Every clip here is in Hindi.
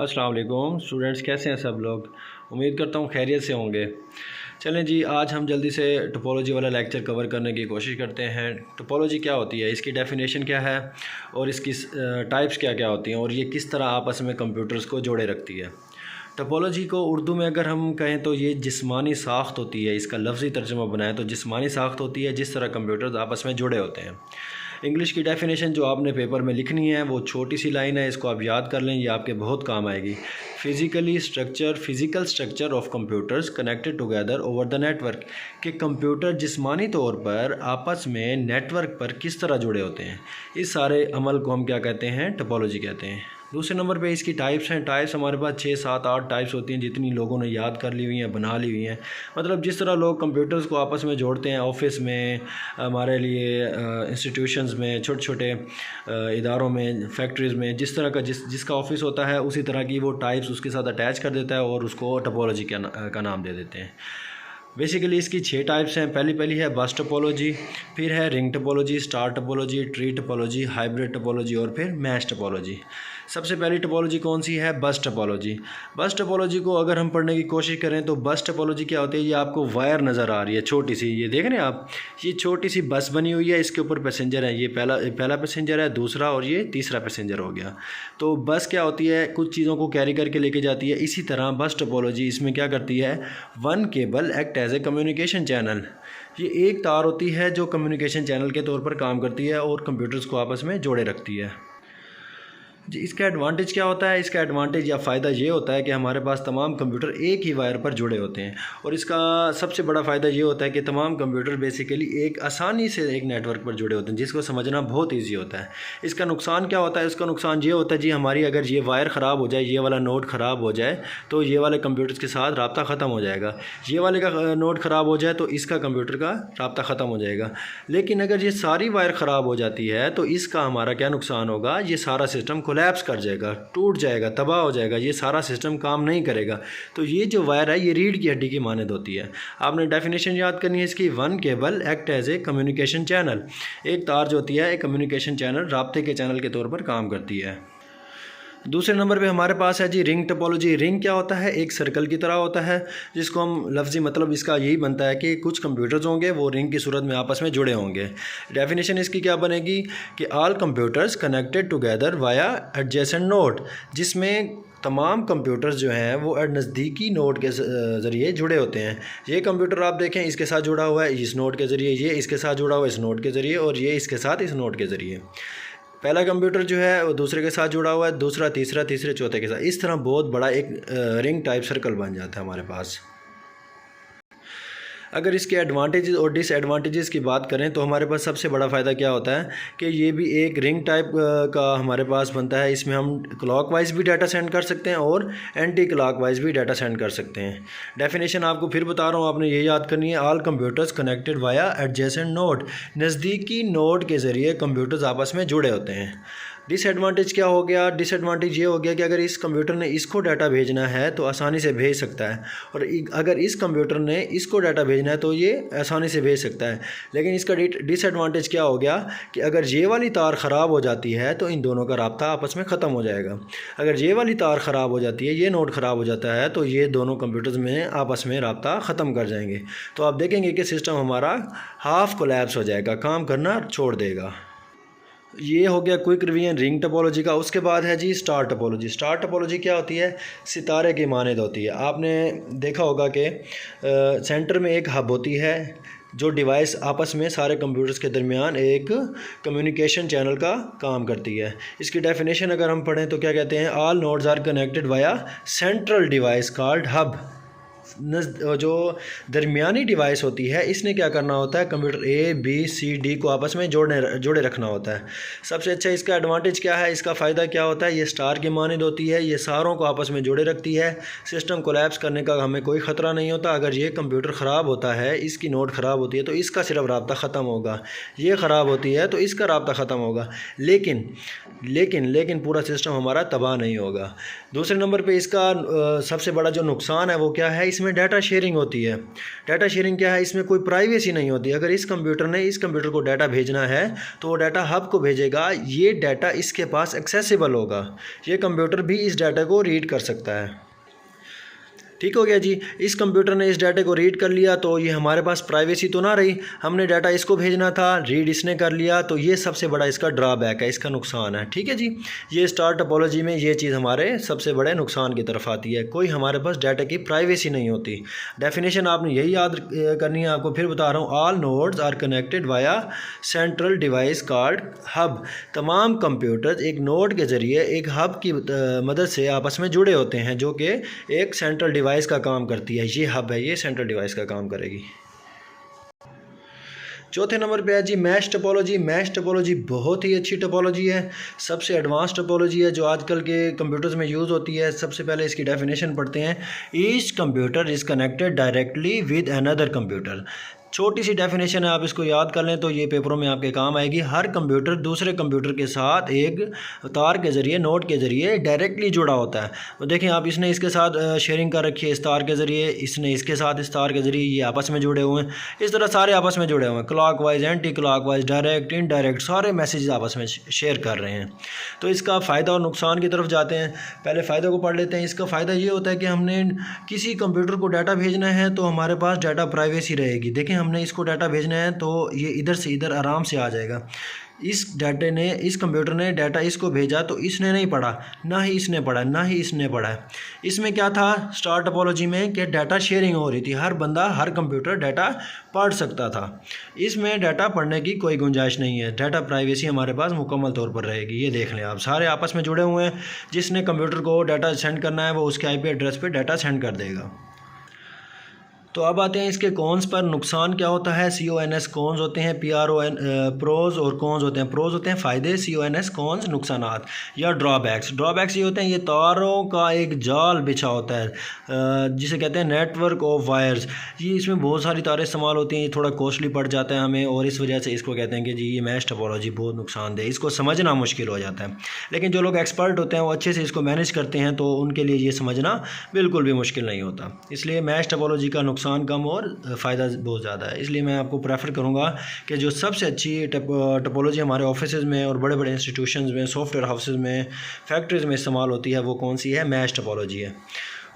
अस्सलाम वालेकुम स्टूडेंट्स, कैसे हैं सब लोग। उम्मीद करता हूँ खैरियत से होंगे। चलें जी, आज हम जल्दी से टोपोलॉजी वाला लेक्चर कवर करने की कोशिश करते हैं। टोपोलॉजी क्या होती है, इसकी डेफिनेशन क्या है और इसकी टाइप्स क्या क्या होती हैं और ये किस तरह आपस में कंप्यूटर्स को जोड़े रखती है। टोपोलॉजी को उर्दू में अगर हम कहें तो ये जिस्मानी साख्त होती है। इसका लफ्ज़ी तर्जुमा बनाएं तो जिस्मानी साख्त होती है जिस तरह कंप्यूटर्स आपस में जुड़े होते हैं। इंग्लिश की डेफिनेशन जो आपने पेपर में लिखनी है वो छोटी सी लाइन है, इसको आप याद कर लें, ये आपके बहुत काम आएगी। Physical structure of computers connected together over the network, कि कंप्यूटर जिस्मानी तौर पर आपस में नेटवर्क पर किस तरह जुड़े होते हैं। इस सारे अमल को हम क्या कहते हैं, टोपोलॉजी कहते हैं। दूसरे नंबर पे इसकी टाइप्स हैं। टाइप्स हमारे पास 6, 7, 8 टाइप्स होती हैं, जितनी लोगों ने याद कर ली हुई हैं, बना ली हुई हैं। मतलब जिस तरह लोग कंप्यूटर्स को आपस में जोड़ते हैं ऑफिस में, हमारे लिए इंस्टीट्यूशंस में, छोटे छोटे इदारों में, फैक्ट्रीज़ में, जिस तरह का जिसका ऑफिस होता है उसी तरह की वो टाइप्स उसके साथ अटैच कर देता है और उसको टोपोलॉजी का नाम दे देते हैं। बेसिकली इसकी 6 टाइप्स हैं। पहली है बस टोपोलॉजी, फिर है ring topology, star topology, tree topology, hybrid topology और फिर मैश टोपोलॉजी। सबसे पहली टोपोलॉजी कौन सी है, बस टोपोलॉजी। बस टोपोलॉजी को अगर हम पढ़ने की कोशिश करें तो बस टोपोलॉजी क्या होती है, ये आपको वायर नज़र आ रही है छोटी सी, ये देख रहे हैं आप, ये छोटी सी बस बनी हुई है, इसके ऊपर पैसेंजर है, ये पहला पैसेंजर है, दूसरा और ये तीसरा पैसेंजर हो गया। तो बस क्या होती है, कुछ चीज़ों को कैरी करके लेके जाती है। इसी तरह बस टोपोलॉजी इसमें क्या करती है, one cable act as a communication channel. ये एक तार होती है जो कम्युनिकेशन चैनल के तौर पर काम करती है और कंप्यूटर्स को आपस में जोड़े रखती है जी। इसका एडवांटेज क्या होता है, इसका एडवांटेज या फ़ायदा ये होता है कि हमारे पास तमाम कंप्यूटर एक ही वायर पर जुड़े होते हैं और इसका सबसे बड़ा फ़ायदा ये होता है कि तमाम कंप्यूटर बेसिकली एक आसानी से एक नेटवर्क पर जुड़े होते हैं, जिसको समझना बहुत ईजी होता है। इसका नुकसान क्या होता है, इसका नुकसान ये होता है जी, हमारी अगर ये वायर ख़राब हो जाए, ये वाला नोड ख़राब हो जाए तो ये वाले कंप्यूटर्स के साथ रब्ता ख़त्म हो जाएगा। ये वाले का नोड ख़राब हो जाए तो इसका कंप्यूटर का रब्ता ख़त्म हो जाएगा। लेकिन अगर ये सारी वायर ख़राब हो जाती है तो इसका हमारा क्या नुकसान होगा, ये सारा सिस्टम कोलैप्स कर जाएगा, टूट जाएगा, तबाह हो जाएगा, ये सारा सिस्टम काम नहीं करेगा। तो ये जो वायर है ये रीढ़ की हड्डी की मानद होती है। आपने डेफिनेशन याद करनी है इसकी, one cable act as a communication channel. एक तार जो होती है एक कम्युनिकेशन चैनल, राब्ते के चैनल के तौर पर काम करती है। दूसरे नंबर पे हमारे पास है जी रिंग टोपोलॉजी। रिंग क्या होता है, एक सर्कल की तरह होता है, जिसको हम लफ्ज़ी मतलब इसका यही बनता है कि कुछ कंप्यूटर्स होंगे वो रिंग की सूरत में आपस में जुड़े होंगे। डेफिनेशन इसकी क्या बनेगी कि all computers connected together via adjacent node, जिसमें तमाम कंप्यूटर्स जो हैं वो नज़दीकी नोड के ज़रिए जुड़े होते हैं। ये कंप्यूटर आप देखें इसके साथ जुड़ा हुआ है इस नोड के ज़रिए, ये इसके साथ जुड़ा हुआ है इस नोड के ज़रिए और ये इसके साथ इस नोड के ज़रिए। पहला कंप्यूटर जो है वो दूसरे के साथ जुड़ा हुआ है, दूसरा तीसरा, तीसरे चौथे के साथ। इस तरह बहुत बड़ा एक रिंग टाइप सर्कल बन जाता है हमारे पास। अगर इसके एडवांटेजेस और डिसएडवांटेजेस की बात करें तो हमारे पास सबसे बड़ा फ़ायदा क्या होता है कि ये भी एक रिंग टाइप का हमारे पास बनता है। इसमें हम क्लॉकवाइज भी डाटा सेंड कर सकते हैं और एंटी क्लॉकवाइज भी डाटा सेंड कर सकते हैं। डेफिनेशन आपको फिर बता रहा हूँ, आपने ये याद करनी है, all computers connected via adjacent node, नज़दीकी नोड के ज़रिए कंप्यूटर्स आपस में जुड़े होते हैं। डिसएडवांटेज क्या हो गया, डिसएडवांटेज ये हो गया कि अगर इस कंप्यूटर ने इसको डाटा भेजना है तो आसानी से भेज सकता है और अगर इस कंप्यूटर ने इसको डाटा भेजना है तो ये आसानी से भेज सकता है। लेकिन इसका डिसएडवांटेज क्या हो गया कि अगर ये वाली तार ख़राब हो जाती है तो इन दोनों का रब्ता आपस में ख़त्म हो जाएगा। अगर ये वाली तार ख़राब हो जाती है, ये नोड ख़राब हो जाता है तो ये दोनों कंप्यूटर्स में आपस में रब्ता ख़त्म कर जाएंगे। तो आप देखेंगे कि सिस्टम हमारा हाफ कोलैप्स हो जाएगा, काम करना छोड़ देगा। ये हो गया क्विक रिवीजन रिंग टोपोलॉजी का। उसके बाद है जी स्टार टोपोलॉजी। स्टार टोपोलॉजी क्या होती है, सितारे की मानद होती है। आपने देखा होगा कि सेंटर में एक हब होती है जो डिवाइस आपस में सारे कंप्यूटर्स के दरमियान एक कम्युनिकेशन चैनल का काम करती है। इसकी डेफिनेशन अगर हम पढ़ें तो क्या कहते हैं, all nodes are connected via central device called hub. जो दरमियानी डिवाइस होती है इसने क्या करना होता है, computer A B C D को आपस में जोड़े रखना होता है। सबसे अच्छा इसका एडवांटेज क्या है, इसका फ़ायदा क्या होता है, ये स्टार की मानद होती है, ये सारों को आपस में जोड़े रखती है। सिस्टम कोलैप्स करने का हमें कोई ख़तरा नहीं होता। अगर ये कंप्यूटर ख़राब होता है, इसकी नोड ख़राब होती है तो इसका सिर्फ रब्ता ख़त्म होगा, ये ख़राब होती है तो इसका रब्ता ख़त्म होगा, लेकिन पूरा सिस्टम हमारा तबाह नहीं होगा। दूसरे नंबर पर इसका सबसे बड़ा जो नुकसान है वो क्या है, इस इसमें डाटा शेयरिंग होती है। डाटा शेयरिंग क्या है, इसमें कोई प्राइवेसी नहीं होती। अगर इस कंप्यूटर ने इस कंप्यूटर को डाटा भेजना है तो वो डाटा हब को भेजेगा, ये डाटा इसके पास एक्सेसिबल होगा, ये कंप्यूटर भी इस डाटा को रीड कर सकता है। ठीक हो गया जी। इस कंप्यूटर ने इस डाटे को रीड कर लिया तो ये हमारे पास प्राइवेसी तो ना रही, हमने डाटा इसको भेजना था, रीड इसने कर लिया, तो ये सबसे बड़ा इसका ड्रॉबैक है, इसका नुकसान है। ठीक है जी, ये स्टार टोपोलॉजी में ये चीज़ हमारे सबसे बड़े नुकसान की तरफ आती है, कोई हमारे पास डाटा की प्राइवेसी नहीं होती। डेफिनेशन आपने यही याद करनी है, आपको फिर बता रहा हूँ। All nodes are connected via central device called hub. तमाम कंप्यूटर एक नोड के ज़रिए एक हब की मदद से आपस में जुड़े होते हैं, जो कि एक सेंट्रल डिवाइस का काम करती है। ये हब है, ये सेंट्रल डिवाइस का काम करेगी। चौथे नंबर पे है जी मैश टोपोलॉजी। मैश टोपोलॉजी बहुत ही अच्छी टोपोलॉजी है, सबसे एडवांस टोपोलॉजी है जो आजकल के कंप्यूटर्स में यूज़ होती है। सबसे पहले इसकी डेफिनेशन पढ़ते हैं। Each computer is connected directly with another computer. छोटी सी डेफिनेशन है, आप इसको याद कर लें तो ये पेपरों में आपके काम आएगी। हर कंप्यूटर दूसरे कंप्यूटर के साथ एक तार के ज़रिए, नोड के ज़रिए डायरेक्टली जुड़ा होता है। तो देखें आप, इसने इसके साथ शेयरिंग कर रखी है इस तार के ज़रिए, इसने इसके साथ इस तार के ज़रिए, ये आपस में जुड़े हुए हैं। इस तरह सारे आपस में जुड़े हुए हैं, clock wise, anti clock wise, direct, indirect, सारे मैसेज आपस में शेयर कर रहे हैं। तो इसका फ़ायदा और नुकसान की तरफ जाते हैं। पहले फ़ायदे को पढ़ लेते हैं। इसका फ़ायदा ये होता है कि हमने किसी कंप्यूटर को डाटा भेजना है तो हमारे पास डाटा प्राइवेसी रहेगी। देखें, हमने इसको डाटा भेजना है तो ये इधर से इधर आराम से आ जाएगा। इस कंप्यूटर ने डाटा इसको भेजा तो इसने नहीं पढ़ा, ना ही इसने पढ़ा, ना ही इसने पढ़ा। इसमें क्या था स्टार टोपोलॉजी में कि डाटा शेयरिंग हो रही थी, हर बंदा, हर कंप्यूटर डाटा पढ़ सकता था। इसमें डाटा पढ़ने की कोई गुंजाइश नहीं है, डाटा प्राइवेसी हमारे पास मुकम्मल तौर पर रहेगी। ये देख लें आप, सारे आपस में जुड़े हुए हैं। जिसने कंप्यूटर को डाटा सेंड करना है वो उसके आईपी एड्रेस पर डाटा सेंड कर देगा। तो अब आते हैं इसके कॉन्स पर। नुकसान क्या होता है? CONS कॉन्स होते हैं, PRON प्रोज और कॉन्स होते हैं। प्रोज होते हैं फ़ायदे, CONS कॉन्स नुकसानात या ड्रॉबैक्स। ड्रॉबैक्स ये होते हैं, ये तारों का एक जाल बिछा होता है जिसे कहते हैं नेटवर्क ऑफ वायर्स। ये इसमें बहुत सारी तारें इस्तेमाल होती हैं, ये थोड़ा कॉस्टली पड़ जाता है हमें, और इस वजह से इसको कहते हैं कि जी ये मैश टोपोलॉजी बहुत नुकसानदेह, इसको समझना मुश्किल हो जाता है। लेकिन जो लोग एक्सपर्ट होते हैं वो अच्छे से इसको मैनेज करते हैं तो उनके लिए ये समझना बिल्कुल भी मुश्किल नहीं होता। इसलिए मैश टोपोलॉजी का नुकसान कम और फ़ायदा बहुत ज़्यादा है। इसलिए मैं आपको प्रेफर करूँगा कि जो सबसे अच्छी टोपोलॉजी हमारे ऑफिस में और बड़े बड़े इंस्टीट्यूशंस में, सॉफ्टवेयर हाउसेस में, फैक्ट्रीज़ में इस्तेमाल होती है वो कौन सी है? मैश टोपोलॉजी है।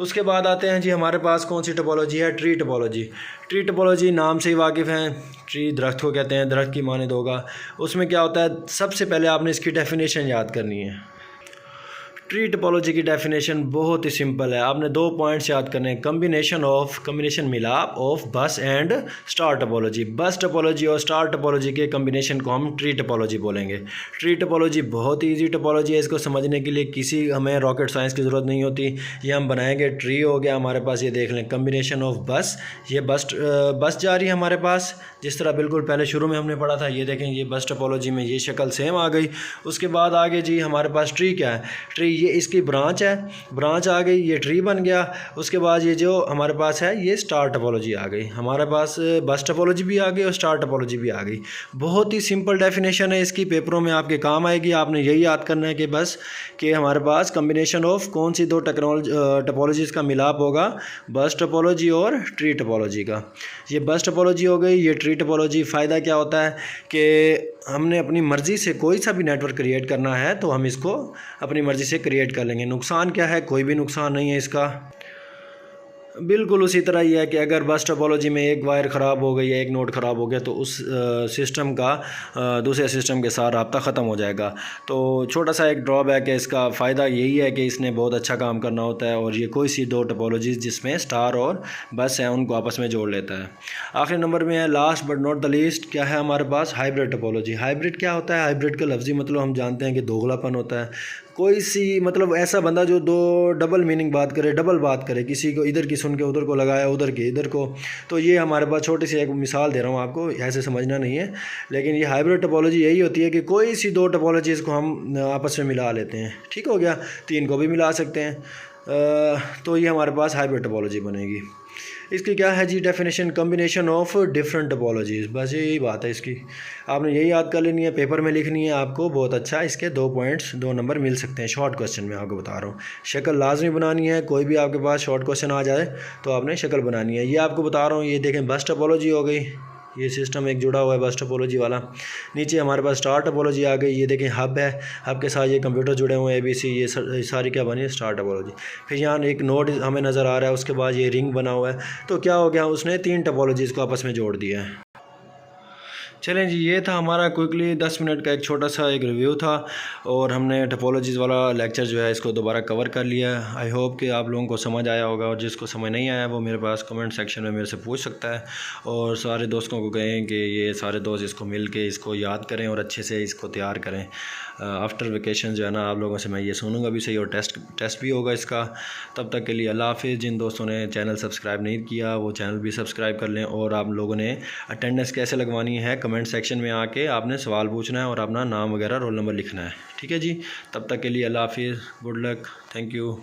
उसके बाद आते हैं जी हमारे पास कौन सी टोपोलॉजी है? Tree topology. ट्री टोपोलॉजी नाम से ही वाकिफ़ हैं, ट्री दरख्त को कहते हैं, दरख्त की मानद होगा। उसमें क्या होता है, सबसे पहले आपने इसकी डेफिनेशन याद करनी है। ट्री टोपोलॉजी की डेफिनेशन बहुत ही सिंपल है, आपने 2 पॉइंट्स याद करने हैं। कम्बिनेशन मिलाप ऑफ बस एंड स्टार टोपोलॉजी। बस टोपोलॉजी और स्टार टोपोलॉजी के कम्बिनेशन को हम ट्री टोपोलॉजी बोलेंगे। ट्री टोपोलॉजी बहुत ही ईजी टोपोलॉजी है, इसको समझने के लिए किसी हमें रॉकेट साइंस की ज़रूरत नहीं होती। ये हम बनाएंगे, ट्री हो गया हमारे पास, ये देख लें कम्बिनेशन ऑफ बस। ये बस जा रही है हमारे पास, जिस तरह बिल्कुल पहले शुरू में हमने पढ़ा था। ये देखें, ये बस टोपोलॉजी में ये शक्ल सेम आ गई। उसके बाद आगे जी हमारे पास ट्री क्या है? ट्री ये इसकी ब्रांच है, ब्रांच आ गई, ये ट्री बन गया। उसके बाद ये जो हमारे पास है ये स्टार टोपोलॉजी आ गई, हमारे पास बस टोपोलॉजी भी आ गई और स्टार टोपोलॉजी भी आ गई। बहुत ही सिंपल डेफिनेशन है इसकी, पेपरों में आपके काम आएगी। आपने यही याद करना है कि बस कि हमारे पास कम्बिनेशन ऑफ कौन सी 2 टोपोलॉजीज़ का मिलाप होगा, बस टोपोलॉजी और ट्री टोपोलॉजी का। ये बस टोपोलॉजी हो गई, ये ट्री टोपोलॉजी। फ़ायदा क्या होता है कि हमने अपनी मर्ज़ी से कोई सा भी नेटवर्क क्रिएट करना है तो हम इसको अपनी मर्ज़ी से क्रिएट कर लेंगे। नुकसान क्या है? कोई भी नुकसान नहीं है इसका। बिल्कुल उसी तरह ही है कि अगर बस टोपोलॉजी में एक वायर ख़राब हो गई या एक नोड ख़राब हो गया तो उस सिस्टम का दूसरे सिस्टम के साथ रब्ता ख़त्म हो जाएगा। तो छोटा सा एक ड्रॉबैक है इसका। फ़ायदा यही है कि इसने बहुत अच्छा काम करना होता है और ये कोई सी 2 टोपोलॉजीज़ जिसमें स्टार और बस हैं उनको आपस में जोड़ लेता है। आखिरी नंबर में है, last but not the least, क्या है हमारे पास? Hybrid topology. हाइब्रिड क्या होता है? हाइब्रिड का लफ्ज़ी मतलब हम जानते हैं कि दोगलापन होता है। कोई सी मतलब ऐसा बंदा जो 2 डबल मीनिंग बात करे, डबल बात करे, किसी को इधर की सुन के उधर को लगाया, उधर की इधर को। तो ये हमारे पास छोटी सी एक मिसाल दे रहा हूँ आपको, ऐसे समझना नहीं है। लेकिन ये हाइब्रिड टोपोलॉजी यही होती है कि कोई सी 2 टोपोलॉजीज़ को हम आपस में मिला लेते हैं। ठीक हो गया, 3 को भी मिला सकते हैं। तो ये हमारे पास हाइब्रिड टोपोलॉजी बनेगी। इसकी क्या है जी definition, combination of different topologies, बस यही बात है इसकी। आपने यही याद कर लेनी है, पेपर में लिखनी है आपको, बहुत अच्छा। इसके 2 पॉइंट्स 2 नंबर मिल सकते हैं शॉर्ट क्वेश्चन में, आपको बता रहा हूँ। शक्ल लाजमी बनानी है, कोई भी आपके पास शॉर्ट क्वेश्चन आ जाए तो आपने शक्ल बनानी है। ये आपको बता रहा हूँ, ये देखें बस टोपोलॉजी हो गई, ये सिस्टम एक जुड़ा हुआ है बस टोपोलॉजी वाला। नीचे हमारे पास स्टार टोपोलॉजी आ गई, ये देखें हब है, हब के साथ ये कंप्यूटर जुड़े हुए हैं ABC, ये सारी क्या बनी है स्टार टोपोलॉजी। फिर यहाँ एक नोड हमें नज़र आ रहा है, उसके बाद ये रिंग बना हुआ है। तो क्या हो गया, उसने 3 टोपोलॉजीज़ को आपस में जोड़ दिया है। चलें जी, ये था हमारा क्विकली 10 मिनट का एक छोटा सा एक रिव्यू था, और हमने टोपोलॉजीज़ वाला लेक्चर जो है इसको दोबारा कवर कर लिया। आई होप कि आप लोगों को समझ आया होगा, और जिसको समझ नहीं आया वो मेरे पास कमेंट सेक्शन में मेरे से पूछ सकता है। और सारे दोस्तों को कहें कि ये सारे दोस्त इसको मिल के इसको याद करें और अच्छे से इसको तैयार करें। आफ्टर वेकेशन जो है ना, आप लोगों से मैं ये सुनूंगा भी सही, और टेस्ट भी होगा इसका। तब तक के लिए अल्लाह हाफिज़। जिन दोस्तों ने चैनल सब्सक्राइब नहीं किया वो चैनल भी सब्सक्राइब कर लें। और आप लोगों ने अटेंडेंस कैसे लगवानी है, कमेंट सेक्शन में आके आपने सवाल पूछना है और अपना नाम वगैरह रोल नंबर लिखना है, ठीक है जी। तब तक के लिए अल्लाह हाफिज़, गुड लक, थैंक यू।